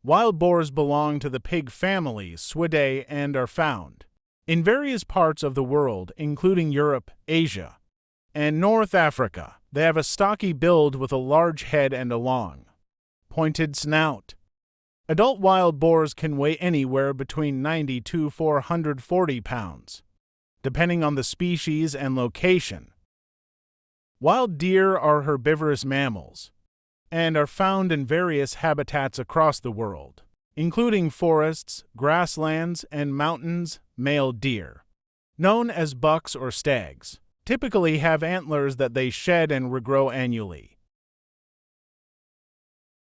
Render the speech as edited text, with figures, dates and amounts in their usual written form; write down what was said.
Wild boars belong to the pig family Suidae and are found in various parts of the world, including Europe, Asia, and North Africa. They have a stocky build with a large head and a long, pointed snout. Adult wild boars can weigh anywhere between 90 to 440 pounds, depending on the species and location. Wild deer are herbivorous mammals and are found in various habitats across the world, including forests, grasslands, and mountains. Male deer, known as bucks or stags, typically have antlers that they shed and regrow annually.